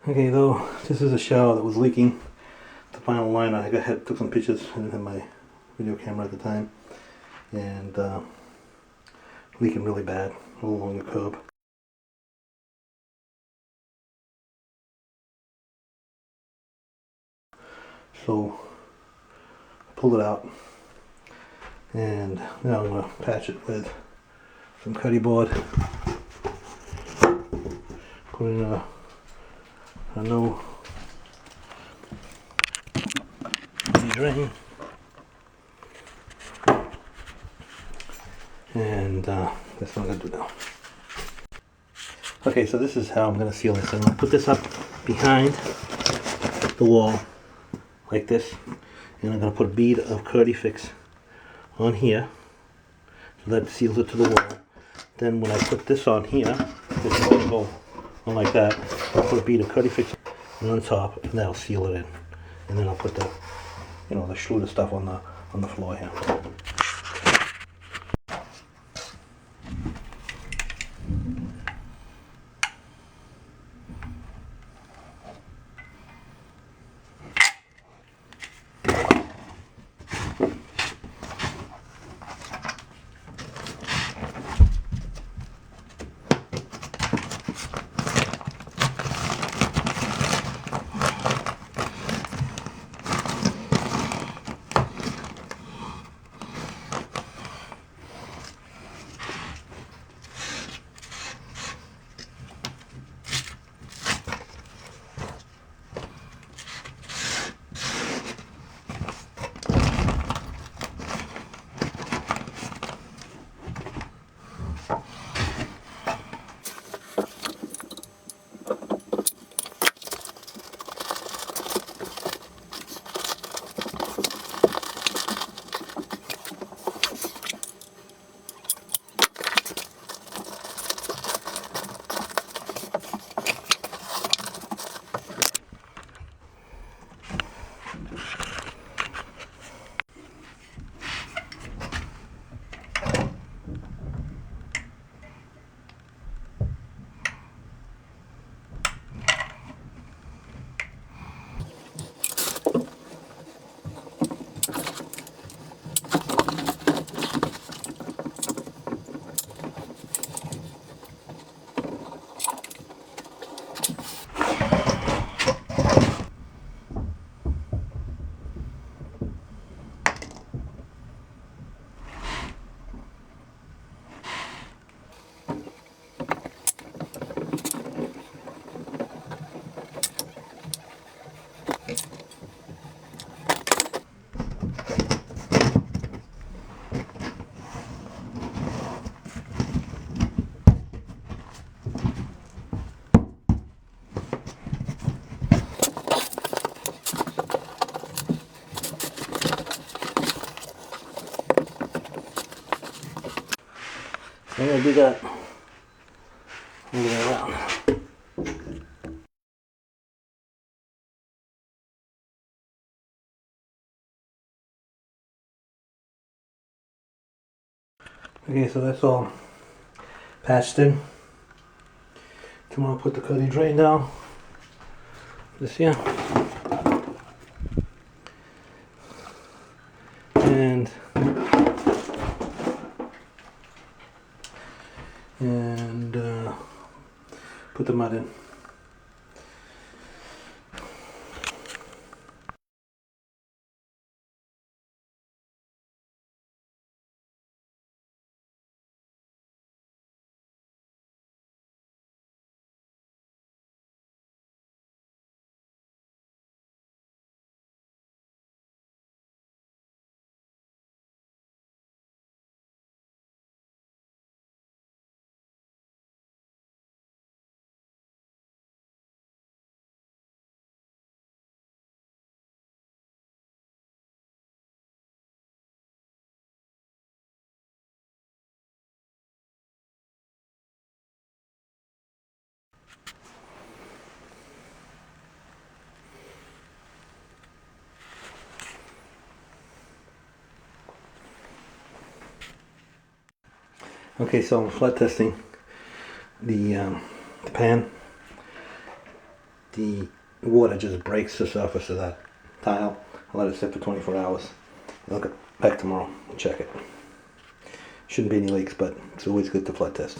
Okay, though this is a shower that was leaking the final liner. I took some pictures. I didn't have my video camera at the time, and leaking really bad all along the curb. So I pulled it out, and now I'm going to patch it with some Kerdi-Board. Put in a new Kerdi-Drain, and that's what I'm going to do now. Okay, so this is how I'm going to seal this. I'm going to put this up behind the wall like this, and I'm going to put a bead of Kerdi Fix on here, so that seals it to the wall. Then when I put this on here, this is going to go on like that. I'll put a bead of Kerdi Fix on top, and that'll seal it in. And then I'll put the, the Schluter stuff on the floor here. I'm going to do that all the way around. Okay, so that's all patched in. Tomorrow I'll put the Kerdi-Drain down. This here. And put the mud in. Okay, so I'm flood testing the pan the water just breaks the surface of that tile. I'll let it sit for 24 hours. I'll get back tomorrow and check it. Shouldn't be any leaks, but it's always good to flood test.